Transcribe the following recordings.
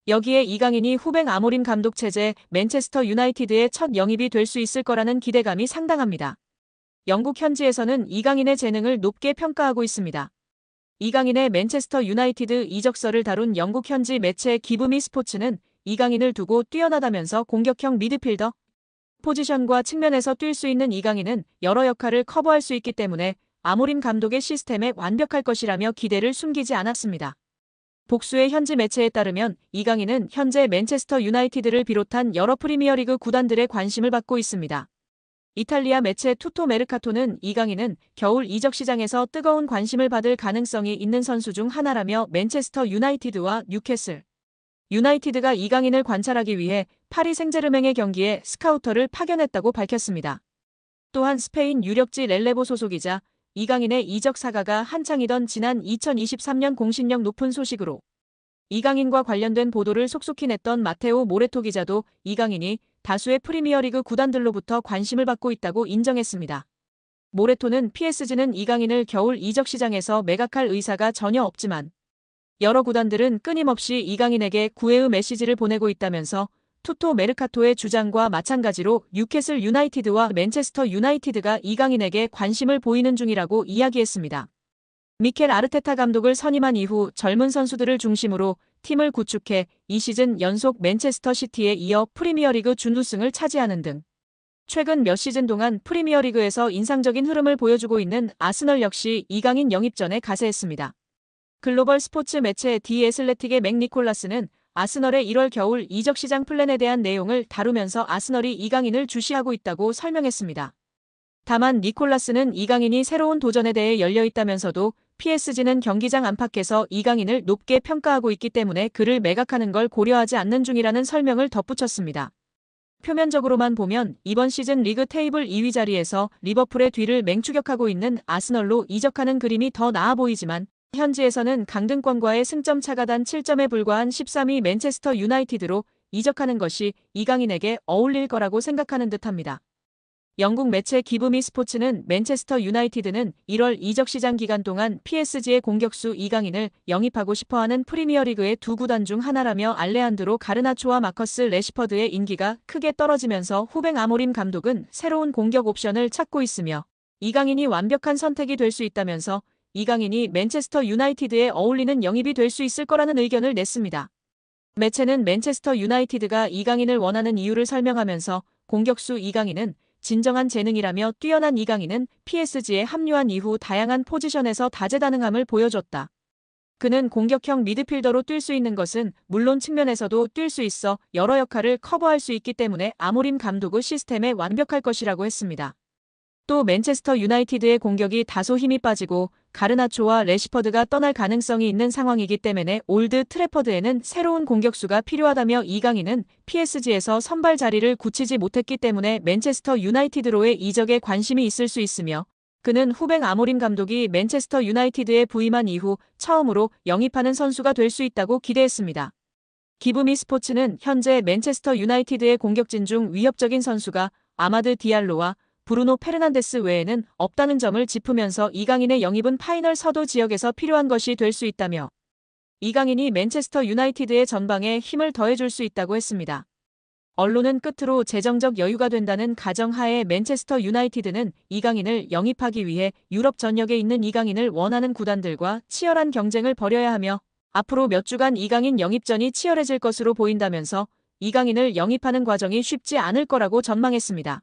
여기에 이강인이 후배 아모림 감독 체제 맨체스터 유나이티드의 첫 영입이 될 수 있을 거라는 기대감이 상당합니다. 영국 현지에서는 이강인의 재능을 높게 평가하고 있습니다. 이강인의 맨체스터 유나이티드 이적설을 다룬 영국 현지 매체 기브미 스포츠는 이강인을 두고 뛰어나다면서 공격형 미드필더 포지션과 측면에서 뛸 수 있는 이강인은 여러 역할을 커버할 수 있기 때문에 아모림 감독의 시스템에 완벽할 것이라며 기대를 숨기지 않았습니다. 복수의 현지 매체에 따르면 이강인은 현재 맨체스터 유나이티드를 비롯한 여러 프리미어리그 구단들의 관심을 받고 있습니다. 이탈리아 매체 투토 메르카토는 이강인은 겨울 이적 시장에서 뜨거운 관심을 받을 가능성이 있는 선수 중 하나라며 맨체스터 유나이티드와 뉴캐슬 유나이티드가 이강인을 관찰하기 위해 파리 생제르맹의 경기에 스카우터를 파견했다고 밝혔습니다. 또한 스페인 유력지 렐레보 소속이자 이강인의 이적 사가가 한창이던 지난 2023년 공신력 높은 소식으로 이강인과 관련된 보도를 속속히 냈던 마테오 모레토 기자도 이강인이 다수의 프리미어리그 구단들로부터 관심을 받고 있다고 인정했습니다. 모레토는 PSG는 이강인을 겨울 이적 시장에서 매각할 의사가 전혀 없지만 여러 구단들은 끊임없이 이강인에게 구애의 메시지를 보내고 있다면서 투토 메르카토의 주장과 마찬가지로 뉴캐슬 유나이티드와 맨체스터 유나이티드가 이강인에게 관심을 보이는 중이라고 이야기했습니다. 미켈 아르테타 감독을 선임한 이후 젊은 선수들을 중심으로 팀을 구축해 이 시즌 연속 맨체스터 시티에 이어 프리미어리그 준우승을 차지하는 등 최근 몇 시즌 동안 프리미어리그에서 인상적인 흐름을 보여주고 있는 아스널 역시 이강인 영입 전에 가세했습니다. 글로벌 스포츠 매체 디 애슬레틱의 맥 니콜라스는 아스널의 1월 겨울 이적 시장 플랜에 대한 내용을 다루면서 아스널이 이강인을 주시하고 있다고 설명했습니다. 다만 니콜라스는 이강인이 새로운 도전에 대해 열려있다면서도 PSG는 경기장 안팎에서 이강인을 높게 평가하고 있기 때문에 그를 매각하는 걸 고려하지 않는 중이라는 설명을 덧붙였습니다. 표면적으로만 보면 이번 시즌 리그 테이블 2위 자리에서 리버풀의 뒤를 맹추격하고 있는 아스널로 이적하는 그림이 더 나아 보이지만 현지에서는 강등권과의 승점 차가 단 7점에 불과한 13위 맨체스터 유나이티드로 이적하는 것이 이강인에게 어울릴 거라고 생각하는 듯합니다. 영국 매체 기브미 스포츠는 맨체스터 유나이티드는 1월 이적 시장 기간 동안 PSG의 공격수 이강인을 영입하고 싶어하는 프리미어리그의 두 구단 중 하나라며 알레한드로 가르나초와 마커스 레시퍼드의 인기가 크게 떨어지면서 후배 아모림 감독은 새로운 공격 옵션을 찾고 있으며 이강인이 완벽한 선택이 될 수 있다면서 이강인이 맨체스터 유나이티드에 어울리는 영입이 될 수 있을 거라는 의견을 냈습니다. 매체는 맨체스터 유나이티드가 이강인을 원하는 이유를 설명하면서 공격수 이강인은 진정한 재능이라며 뛰어난 이강인은 PSG에 합류한 이후 다양한 포지션에서 다재다능함을 보여줬다. 그는 공격형 미드필더로 뛸 수 있는 것은 물론 측면에서도 뛸 수 있어 여러 역할을 커버할 수 있기 때문에 아모림 감독의 시스템에 완벽할 것이라고 했습니다. 또 맨체스터 유나이티드의 공격이 다소 힘이 빠지고 가르나초와 레시퍼드가 떠날 가능성이 있는 상황이기 때문에 올드 트래퍼드에는 새로운 공격수가 필요하다며 이강인은 PSG에서 선발 자리를 굳히지 못했기 때문에 맨체스터 유나이티드로의 이적에 관심이 있을 수 있으며 그는 후배 아모림 감독이 맨체스터 유나이티드에 부임한 이후 처음으로 영입하는 선수가 될 수 있다고 기대했습니다. 기브미 스포츠는 현재 맨체스터 유나이티드의 공격진 중 위협적인 선수가 아마드 디알로와 브루노 페르난데스 외에는 없다는 점을 짚으면서 이강인의 영입은 파이널 서도 지역에서 필요한 것이 될 수 있다며 이강인이 맨체스터 유나이티드의 전방에 힘을 더해줄 수 있다고 했습니다. 언론은 끝으로 재정적 여유가 된다는 가정하에 맨체스터 유나이티드는 이강인을 영입하기 위해 유럽 전역에 있는 이강인을 원하는 구단들과 치열한 경쟁을 벌여야 하며 앞으로 몇 주간 이강인 영입전이 치열해질 것으로 보인다면서 이강인을 영입하는 과정이 쉽지 않을 거라고 전망했습니다.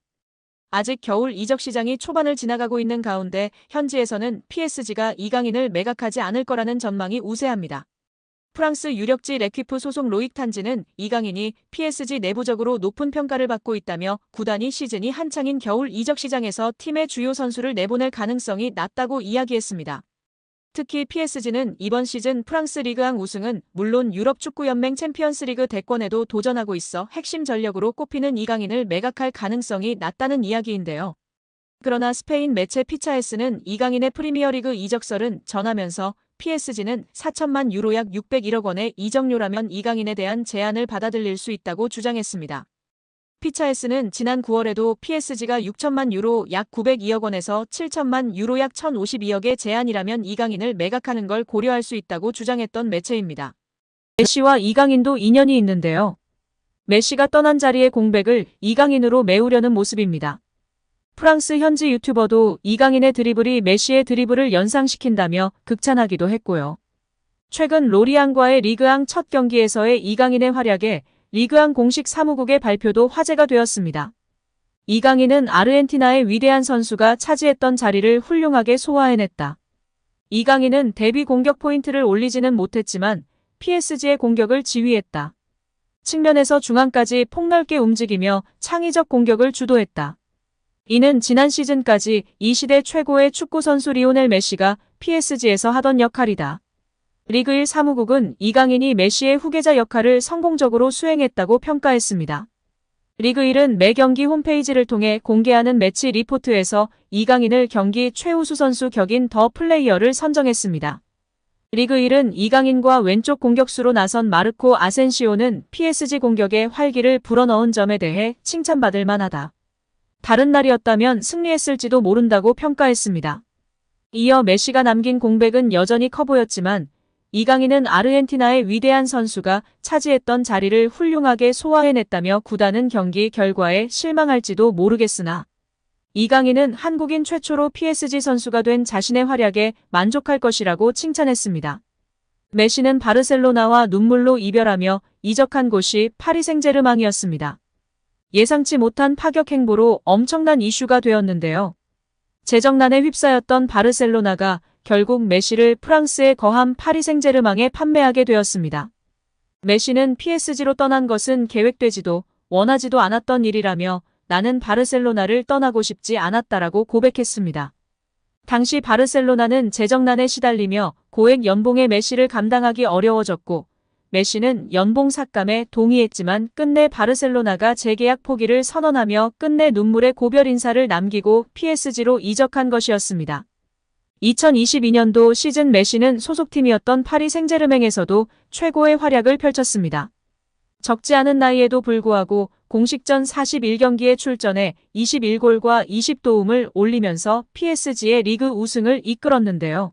아직 겨울 이적 시장이 초반을 지나가고 있는 가운데 현지에서는 PSG가 이강인을 매각하지 않을 거라는 전망이 우세합니다. 프랑스 유력지 레퀴프 소속 로익 탄지는 이강인이 PSG 내부적으로 높은 평가를 받고 있다며 구단이 시즌이 한창인 겨울 이적 시장에서 팀의 주요 선수를 내보낼 가능성이 낮다고 이야기했습니다. 특히 PSG는 이번 시즌 프랑스 리그왕 우승은 물론 유럽 축구연맹 챔피언스리그 대권에도 도전하고 있어 핵심 전력으로 꼽히는 이강인을 매각할 가능성이 낮다는 이야기인데요. 그러나 스페인 매체 피차에스는 이강인의 프리미어리그 이적설은 전하면서 PSG는 4천만 유로 약 601억 원의 이적료라면 이강인에 대한 제안을 받아들일 수 있다고 주장했습니다. 피차에스는 지난 9월에도 PSG가 6천만 유로 약 902억 원에서 7천만 유로 약 1,052억의 제안이라면 이강인을 매각하는 걸 고려할 수 있다고 주장했던 매체입니다. 메시와 이강인도 인연이 있는데요. 메시가 떠난 자리의 공백을 이강인으로 메우려는 모습입니다. 프랑스 현지 유튜버도 이강인의 드리블이 메시의 드리블을 연상시킨다며 극찬하기도 했고요. 최근 로리앙과의 리그앙 첫 경기에서의 이강인의 활약에 리그앙 공식 사무국의 발표도 화제가 되었습니다. 이강인은 아르헨티나의 위대한 선수가 차지했던 자리를 훌륭하게 소화해냈다. 이강인은 데뷔 공격 포인트를 올리지는 못했지만 PSG의 공격을 지휘했다. 측면에서 중앙까지 폭넓게 움직이며 창의적 공격을 주도했다. 이는 지난 시즌까지 이 시대 최고의 축구 선수 리오넬 메시가 PSG에서 하던 역할이다. 리그 1 사무국은 이강인이 메시의 후계자 역할을 성공적으로 수행했다고 평가했습니다. 리그 1은 매 경기 홈페이지를 통해 공개하는 매치 리포트에서 이강인을 경기 최우수 선수 격인 더 플레이어를 선정했습니다. 리그 1은 이강인과 왼쪽 공격수로 나선 마르코 아센시오는 PSG 공격에 활기를 불어넣은 점에 대해 칭찬받을 만하다. 다른 날이었다면 승리했을지도 모른다고 평가했습니다. 이어 메시가 남긴 공백은 여전히 커 보였지만 이강인은 아르헨티나의 위대한 선수가 차지했던 자리를 훌륭하게 소화해냈다며 구단은 경기 결과에 실망할지도 모르겠으나 이강인은 한국인 최초로 PSG 선수가 된 자신의 활약에 만족할 것이라고 칭찬했습니다. 메시는 바르셀로나와 눈물로 이별하며 이적한 곳이 파리 생제르맹이었습니다. 예상치 못한 파격 행보로 엄청난 이슈가 되었는데요. 재정난에 휩싸였던 바르셀로나가 결국 메시를 프랑스에 거함 파리 생제르맹에 판매하게 되었습니다. 메시는 PSG로 떠난 것은 계획되지도 원하지도 않았던 일이라며 나는 바르셀로나를 떠나고 싶지 않았다라고 고백했습니다. 당시 바르셀로나는 재정난에 시달리며 고액 연봉의 메시를 감당하기 어려워졌고 메시는 연봉 삭감에 동의했지만 끝내 바르셀로나가 재계약 포기를 선언하며 끝내 눈물의 고별 인사를 남기고 PSG로 이적한 것이었습니다. 2022년도 시즌 메시는 소속팀이었던 파리 생제르맹에서도 최고의 활약을 펼쳤습니다. 적지 않은 나이에도 불구하고 공식전 41경기에 출전해 21골과 20도움을 올리면서 PSG의 리그 우승을 이끌었는데요.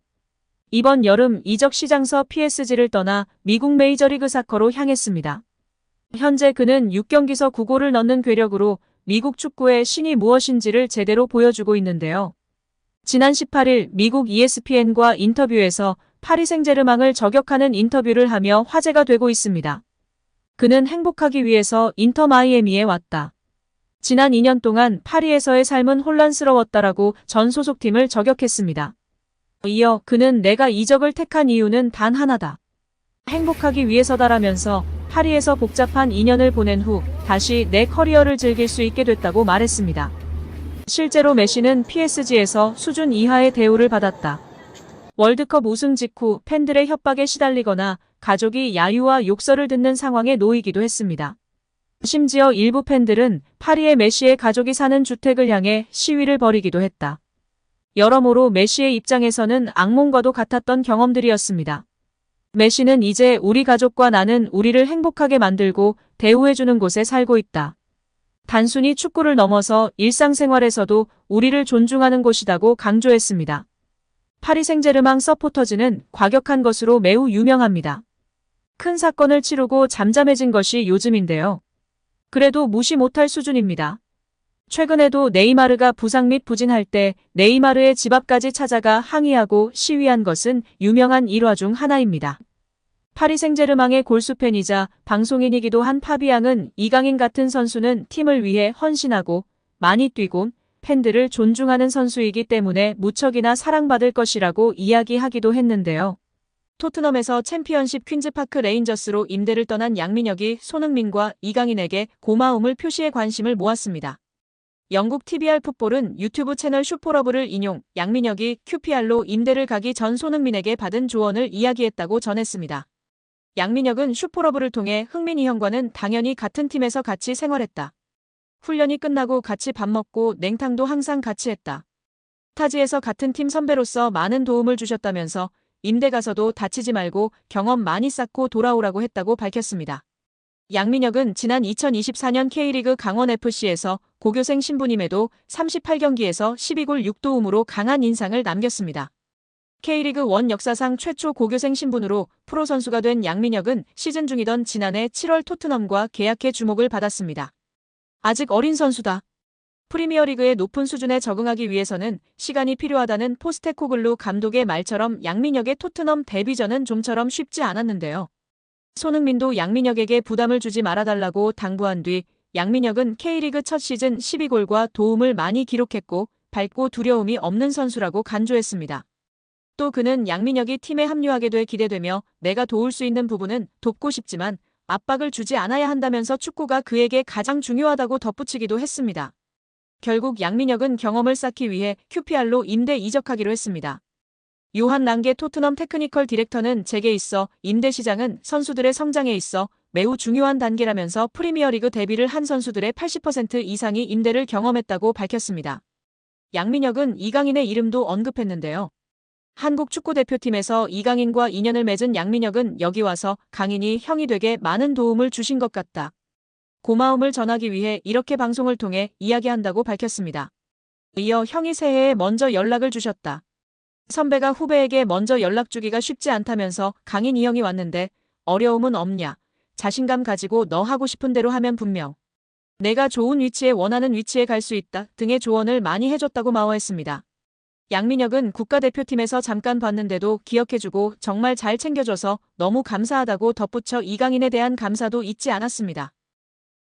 이번 여름 이적 시장서 PSG를 떠나 미국 메이저리그 사커로 향했습니다. 현재 그는 6경기서 9골을 넣는 괴력으로 미국 축구의 신이 무엇인지를 제대로 보여주고 있는데요. 지난 18일 미국 ESPN과 인터뷰에서 파리 생제르맹을 저격하는 인터뷰를 하며 화제가 되고 있습니다. 그는 행복하기 위해서 인터 마이애미에 왔다. 지난 2년 동안 파리에서의 삶은 혼란스러웠다라고 전 소속팀을 저격했습니다. 이어 그는 내가 이적을 택한 이유는 단 하나다. 행복하기 위해서다라면서 파리에서 복잡한 2년을 보낸 후 다시 내 커리어를 즐길 수 있게 됐다고 말했습니다. 실제로 메시는 PSG에서 수준 이하의 대우를 받았다. 월드컵 우승 직후 팬들의 협박에 시달리거나 가족이 야유와 욕설을 듣는 상황에 놓이기도 했습니다. 심지어 일부 팬들은 파리의 메시의 가족이 사는 주택을 향해 시위를 벌이기도 했다. 여러모로 메시의 입장에서는 악몽과도 같았던 경험들이었습니다. 메시는 이제 우리 가족과 나는 우리를 행복하게 만들고 대우해주는 곳에 살고 있다. 단순히 축구를 넘어서 일상생활에서도 우리를 존중하는 곳이다고 강조했습니다. 파리 생제르맹 서포터즈는 과격한 것으로 매우 유명합니다. 큰 사건을 치르고 잠잠해진 것이 요즘인데요. 그래도 무시 못할 수준입니다. 최근에도 네이마르가 부상 및 부진할 때 네이마르의 집 앞까지 찾아가 항의하고 시위한 것은 유명한 일화 중 하나입니다. 파리 생제르맹의 골수팬이자 방송인이기도 한 파비앙은 이강인 같은 선수는 팀을 위해 헌신하고 많이 뛰고 팬들을 존중하는 선수이기 때문에 무척이나 사랑받을 것이라고 이야기하기도 했는데요. 토트넘에서 챔피언십 퀸즈파크 레인저스로 임대를 떠난 양민혁이 손흥민과 이강인에게 고마움을 표시해 관심을 모았습니다. 영국 TVR 풋볼은 유튜브 채널 슈퍼러브를 인용 양민혁이 QPR로 임대를 가기 전 손흥민에게 받은 조언을 이야기했다고 전했습니다. 양민혁은 슈퍼러브를 통해 흥민이 형과는 당연히 같은 팀에서 같이 생활했다. 훈련이 끝나고 같이 밥 먹고 냉탕도 항상 같이 했다. 타지에서 같은 팀 선배로서 많은 도움을 주셨다면서 임대 가서도 다치지 말고 경험 많이 쌓고 돌아오라고 했다고 밝혔습니다. 양민혁은 지난 2024년 K리그 강원FC에서 고교생 신분임에도 38경기에서 12골 6도움으로 강한 인상을 남겼습니다. K리그1 역사상 최초 고교생 신분으로 프로 선수가 된 양민혁은 시즌 중이던 지난해 7월 토트넘과 계약해 주목을 받았습니다. 아직 어린 선수다. 프리미어리그의 높은 수준에 적응하기 위해서는 시간이 필요하다는 포스테코글루 감독의 말처럼 양민혁의 토트넘 데뷔전은 좀처럼 쉽지 않았는데요. 손흥민도 양민혁에게 부담을 주지 말아달라고 당부한 뒤 양민혁은 K리그 첫 시즌 12골과 도움을 많이 기록했고 밝고 두려움이 없는 선수라고 간주했습니다. 또 그는 양민혁이 팀에 합류하게 돼 기대되며 내가 도울 수 있는 부분은 돕고 싶지만 압박을 주지 않아야 한다면서 축구가 그에게 가장 중요하다고 덧붙이기도 했습니다. 결국 양민혁은 경험을 쌓기 위해 QPR로 임대 이적하기로 했습니다. 요한 랑게 토트넘 테크니컬 디렉터는 제게 있어 임대 시장은 선수들의 성장에 있어 매우 중요한 단계라면서 프리미어리그 데뷔를 한 선수들의 80% 이상이 임대를 경험했다고 밝혔습니다. 양민혁은 이강인의 이름도 언급했는데요. 한국 축구대표팀에서 이강인과 인연을 맺은 양민혁은 여기 와서 강인이 형이 되게 많은 도움을 주신 것 같다. 고마움을 전하기 위해 이렇게 방송을 통해 이야기한다고 밝혔습니다. 이어 형이 새해에 먼저 연락을 주셨다. 선배가 후배에게 먼저 연락 주기가 쉽지 않다면서 강인 이 형이 왔는데 어려움은 없냐. 자신감 가지고 너 하고 싶은 대로 하면 분명. 내가 좋은 위치에 원하는 위치에 갈 수 있다 등의 조언을 많이 해줬다고 마워했습니다. 양민혁은 국가대표팀에서 잠깐 봤는데도 기억해주고 정말 잘 챙겨줘서 너무 감사하다고 덧붙여 이강인에 대한 감사도 잊지 않았습니다.